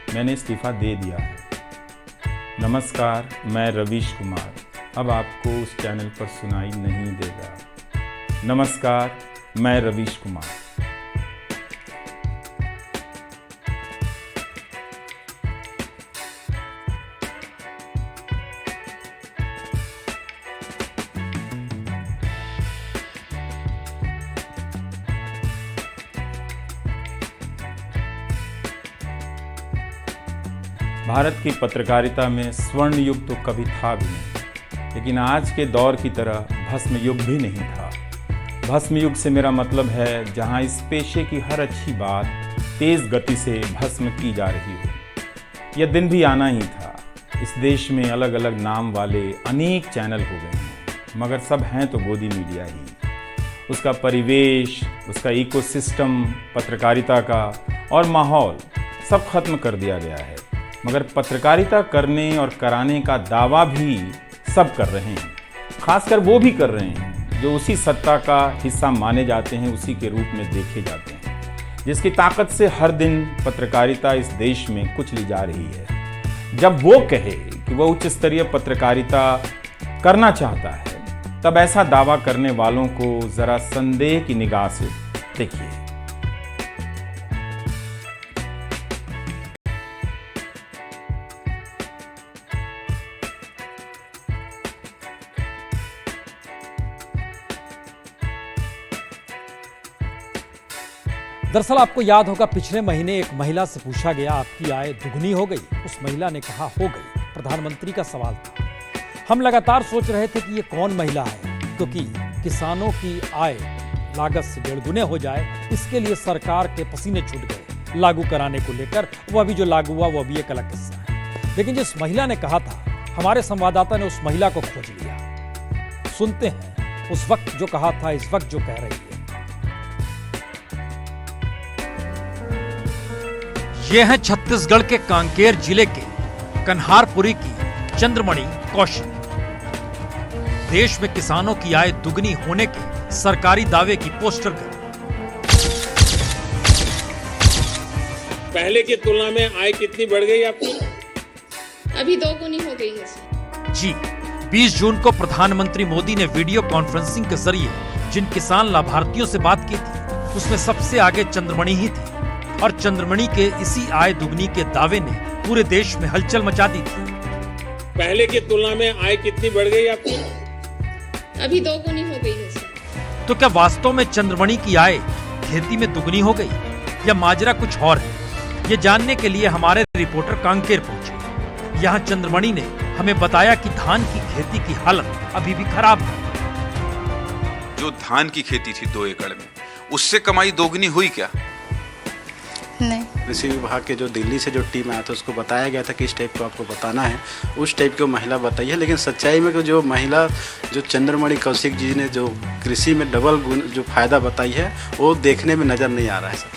मैंने इस्तीफ़ा दे दिया है। नमस्कार, मैं रवीश कुमार अब आपको उस चैनल पर सुनाई नहीं देगा। नमस्कार, मैं रवीश कुमार। भारत की पत्रकारिता में स्वर्ण युग तो कभी था भी नहीं, लेकिन आज के दौर की तरह भस्म युग भी नहीं था। भस्म युग से मेरा मतलब है जहां इस पेशे की हर अच्छी बात तेज गति से भस्म की जा रही हो। यह दिन भी आना ही था। इस देश में अलग अलग नाम वाले अनेक चैनल हो गए हैं, मगर सब हैं तो गोदी मीडिया ही। उसका परिवेश, उसका इकोसिस्टम, पत्रकारिता का और माहौल सब खत्म कर दिया गया है। मगर पत्रकारिता करने और कराने का दावा भी सब कर रहे हैं। खासकर वो भी कर रहे हैं जो उसी सत्ता का हिस्सा माने जाते हैं, उसी के रूप में देखे जाते हैं, जिसकी ताकत से हर दिन पत्रकारिता इस देश में कुचली जा रही है। जब वो कहे कि वह उच्च स्तरीय पत्रकारिता करना चाहता है, तब ऐसा दावा करने वालों को जरा संदेह की निगाह से देखिए। दरअसल आपको याद होगा, पिछले महीने एक महिला से पूछा गया आपकी आय दुगनी हो गई। उस महिला ने कहा हो गई। प्रधानमंत्री का सवाल था। हम लगातार सोच रहे थे कि ये कौन महिला है, क्योंकि किसानों की आय लागत से 1.5 गुने हो जाए, इसके लिए सरकार के पसीने छूट गए लागू कराने को लेकर। वो अभी जो लागू हुआ वो अभी एक अलग किस्सा है। लेकिन जिस महिला ने कहा था, हमारे संवाददाता ने उस महिला को खोज लिया। सुनते हैं उस वक्त जो कहा था, इस वक्त जो कह रही है। ये है छत्तीसगढ़ के कांकेर जिले के कन्हारपुरी की चंद्रमणि कौशिक। देश में किसानों की आय दुगनी होने के सरकारी दावे की पोस्टर गई। पहले की तुलना में आय कितनी बढ़ गई आपकी? अभी 2 गुनी हो गई है जी। 20 जून को प्रधानमंत्री मोदी ने वीडियो कॉन्फ्रेंसिंग के जरिए जिन किसान लाभार्थियों से बात की थी, उसमें सबसे आगे चंद्रमणि ही थी। और चंद्रमणि के इसी आय दुगनी के दावे ने पूरे देश में हलचल मचा दी थी। पहले की तुलना में आय कितनी बढ़ गई आपकी? अभी 2 गुनी हो गई है तो क्या वास्तव में चंद्रमणि की आय खेती में दुगनी हो गई, या माजरा कुछ और है? ये जानने के लिए हमारे रिपोर्टर कांकेर पहुंचे। यहाँ चंद्रमणि ने हमें बताया कि धान की खेती की हालत अभी भी खराब है। जो धान की खेती थी 2 एकड़ में, उससे कमाई दोगुनी हुई क्या? नहीं। कृषि विभाग के जो दिल्ली से जो टीम आया था, उसको बताया गया था कि इस टाइप को आपको बताना है, उस टाइप की महिला बताई है। लेकिन सच्चाई में जो महिला, जो चंद्रमणि कौशिक जी ने जो कृषि में डबल गुण जो फायदा बताई है, वो देखने में नजर नहीं आ रहा है सर।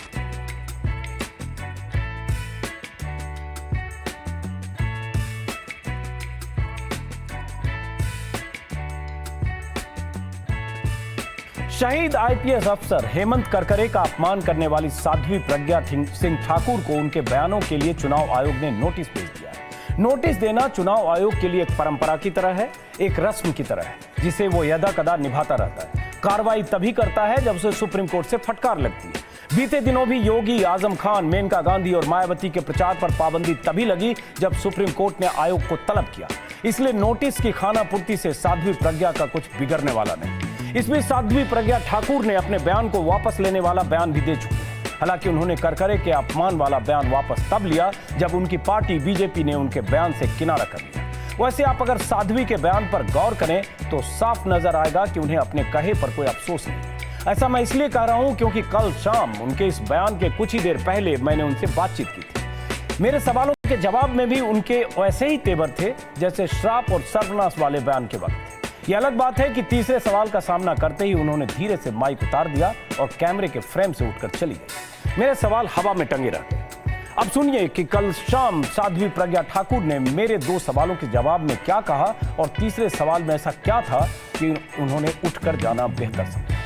शहीद आईपीएस अफसर हेमंत करकरे का अपमान करने वाली साध्वी प्रज्ञा सिंह ठाकुर को उनके बयानों के लिए चुनाव आयोग ने नोटिस भेज दिया है। नोटिस देना चुनाव आयोग के लिए एक परंपरा की तरह है, एक रस्म की तरह है, जिसे वो यदा कदा निभाता रहता है। कार्रवाई तभी करता है जब उसे सुप्रीम कोर्ट से फटकार लगती है। बीते दिनों भी योगी, आजम खान, मेनका गांधी और मायावती के प्रचार पर पाबंदी तभी लगी जब सुप्रीम कोर्ट ने आयोग को तलब किया। इसलिए नोटिस की खानापूर्ति से साध्वी प्रज्ञा का कुछ बिगड़ने वाला नहीं। इसमें साध्वी प्रज्ञा ठाकुर ने अपने बयान को वापस लेने वाला बयान भी दे चुकी है। हालांकि उन्होंने करकरे के अपमान वाला बयान वापस तब लिया जब उनकी पार्टी बीजेपी ने उनके बयान से किनारा कर लिया। वैसे आप अगर साध्वी के बयान पर गौर करें तो साफ नजर आएगा कि उन्हें अपने कहे पर कोई अफसोस नहीं। ऐसा मैं इसलिए कह रहा हूं क्योंकि कल शाम उनके इस बयान के कुछ ही देर पहले मैंने उनसे बातचीत की थी। मेरे सवालों के जवाब में भी उनके वैसे ही तेवर थे जैसे श्राप और सर्वनाश वाले बयान के वक्त। यह अलग बात है कि तीसरे सवाल का सामना करते ही उन्होंने धीरे से माइक उतार दिया और कैमरे के फ्रेम से उठकर चली गई। मेरे सवाल हवा में टंगे रह गए। अब सुनिए कि कल शाम साध्वी प्रज्ञा ठाकुर ने मेरे 2 सवालों के जवाब में क्या कहा और तीसरे सवाल में ऐसा क्या था कि उन्होंने उठकर जाना बेहतर समझा।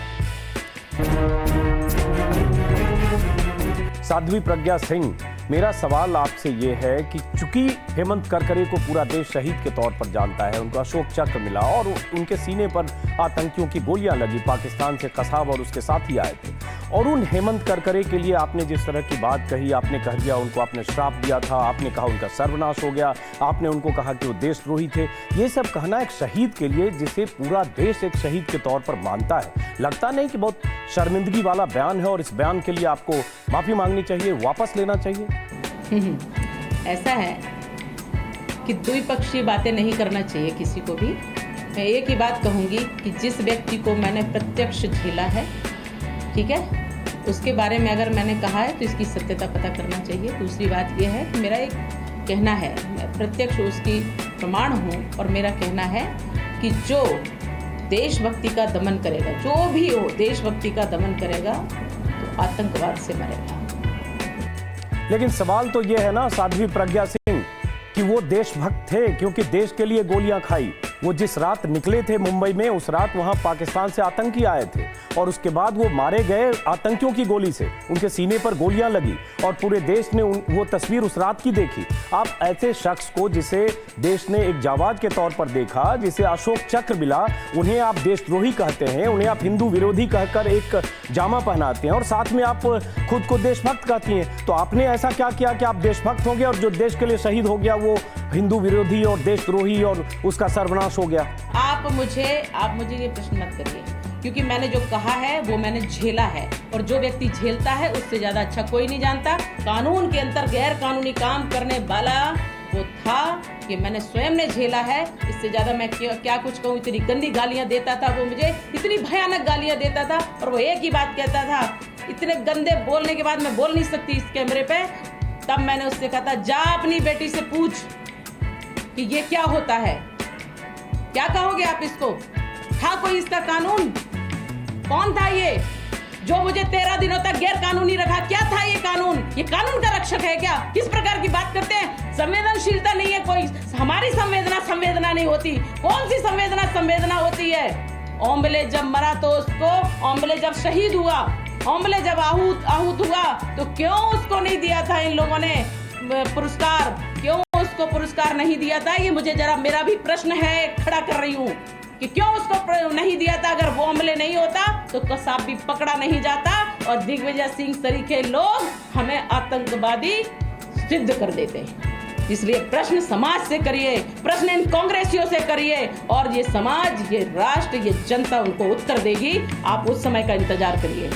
साध्वी प्रज्ञा सिंह मेरा सवाल आपसे ये है कि चूंकि हेमंत करकरे को पूरा देश शहीद के तौर पर जानता है, उनको अशोक चक्र मिला और उनके सीने पर आतंकियों की गोलियां लगी, पाकिस्तान से कसाब और उसके साथी आए थे, और उन हेमंत करकरे के लिए आपने जिस तरह की बात कही, आपने कह दिया उनको आपने श्राप दिया था, आपने कहा उनका सर्वनाश हो गया, आपने उनको कहा कि वो देशद्रोही थे, ये सब कहना एक शहीद के लिए जिसे पूरा देश एक शहीद के तौर पर मानता है, लगता नहीं कि बहुत शर्मिंदगी वाला बयान है और इस बयान के लिए आपको माफी मांगनी चाहिए, वापस लेना चाहिए? ऐसा है कि द्विपक्षीय बातें नहीं करना चाहिए किसी को भी। मैं एक ही बात कहूंगी कि जिस व्यक्ति को मैंने प्रत्यक्ष झेला है, ठीक है, उसके बारे में अगर मैंने कहा है तो इसकी सत्यता पता करना चाहिए। दूसरी बात यह है कि मेरा एक कहना है, मैं प्रत्यक्ष उसकी प्रमाण हूँ, और मेरा कहना है कि जो देशभक्ति का दमन करेगा, जो भी हो देशभक्ति का दमन करेगा, तो आतंकवाद से मरेगा। लेकिन सवाल तो ये है ना साध्वी प्रज्ञा सिंह कि वो देशभक्त थे क्योंकि देश के लिए गोलियां खाई। वो जिस रात निकले थे मुंबई में, उस रात वहां पाकिस्तान से आतंकी आए थे और उसके बाद वो मारे गए आतंकियों की गोली से, उनके सीने पर गोलियां लगी और पूरे देश ने वो तस्वीर उस रात की देखी। आप ऐसे शख्स को जिसे देश ने एक जाबाज के तौर पर देखा, जिसे अशोक चक्र मिला, उन्हें आप देशद्रोही कहते हैं, उन्हें आप हिंदू विरोधी कहकर एक जामा पहनाते हैं और साथ में आप खुद को देशभक्त कहती हैं। तो आपने ऐसा क्या किया कि आप देशभक्त हो गए और जो देश के लिए शहीद हो गया वो हिंदू विरोधी और देशद्रोही और उसका सर्वनाश हो गया? आप मुझे ये प्रश्न मत करिए, क्योंकि मैंने जो कहा है वो मैंने झेला है, और जो व्यक्ति झेलता है उससे ज्यादा अच्छा कोई नहीं जानता। कानून के अंदर गैर कानूनी काम करने वाला वो था कि मैंने स्वयं ने झेला है। इससे ज्यादा मैं क्या कुछ कहूँ। इतनी गंदी गालियां देता था वो मुझे, इतनी भयानक गालियां देता था, और वो एक ही बात कहता था, इतने गंदे बोलने के बाद मैं बोल नहीं सकती इस कैमरे पे। तब मैंने उससे कहा था, जा अपनी बेटी से पूछ कि ये क्या होता है, क्या कहोगे आप इसको? था कोई इसका कानून? कौन था ये जो मुझे 13 दिनों तक गैर कानूनी रखा? क्या था ये कानून? ये कानून का रक्षक है क्या? किस प्रकार की बात करते हैं? संवेदनशीलता नहीं है कोई। हमारी संवेदना नहीं होती। कौन सी संवेदना होती है? ओम्बले जब मरा तो उसको, ओम्बले जब शहीद हुआ, ओम्बले जब आहूत हुआ, तो क्यों उसको नहीं दिया था इन लोगों ने पुरस्कार? क्यों उसको पुरस्कार नहीं दिया था? ये मुझे जरा, मेरा भी प्रश्न है, खड़ा कर रही हूँ कि क्यों उसको नहीं दिया था। अगर वो हमले नहीं होता तो कसाब भी पकड़ा नहीं जाता और दिग्विजय सिंह सरीखे लोग हमें आतंकवादी सिद्ध कर देते हैं। इसलिए प्रश्न समाज से करिए, प्रश्न इन कांग्रेसियों से करिए, और ये समाज, ये राष्ट्र, ये जनता उनको उत्तर देगी। आप उस समय का इंतजार करिए।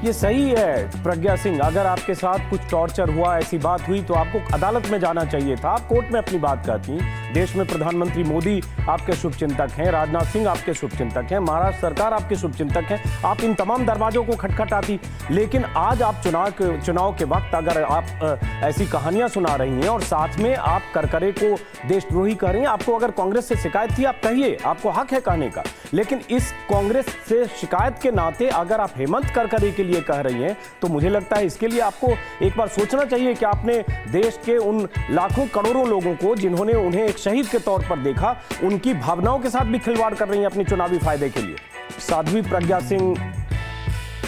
ये सही है प्रज्ञा सिंह, अगर आपके साथ कुछ टॉर्चर हुआ, ऐसी बात हुई, तो आपको अदालत में जाना चाहिए था। आप कोर्ट में अपनी बात कहती। देश में प्रधानमंत्री मोदी आपके शुभचिंतक हैं, राजनाथ सिंह आपके शुभचिंतक हैं, महाराष्ट्र सरकार आपके शुभचिंतक हैं, आप इन तमाम दरवाजों को खटखटाती। लेकिन आज आप चुनाव के वक्त अगर आप ऐसी कहानियां सुना रही हैं और साथ में आप करकरे को देशद्रोही कह रही हैं, आपको अगर कांग्रेस से शिकायत थी आप कहिए, आपको हक है कहने का। लेकिन इस कांग्रेस से शिकायत के नाते अगर आप हेमंत करकरे के लिए कह रही हैं, तो मुझे लगता है इसके लिए आपको एक बार सोचना चाहिए कि आपने देश के उन लाखों करोड़ों लोगों को जिन्होंने उन्हें एक शहीद के तौर पर देखा, उनकी भावनाओं के साथ भी खिलवाड़ कर रही हैं अपनी चुनावी फायदे के लिए। साध्वी प्रज्ञा सिंह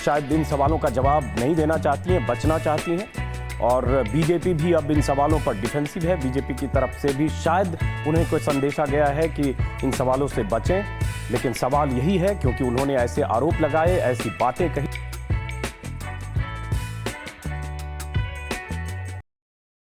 शायद इन सवालों का जवाब नहीं देना चाहती हैं, बचना चाहती हैं, और बीजेपी भी अब इन सवालों पर डिफेंसिव है। बीजेपी की तरफ से भी शायद उन्हें कोई संदेशा गया है कि इन सवालों से बचें, लेकिन सवाल यही है क्योंकि उन्होंने ऐसे आरोप लगाए, ऐसी बातें कही।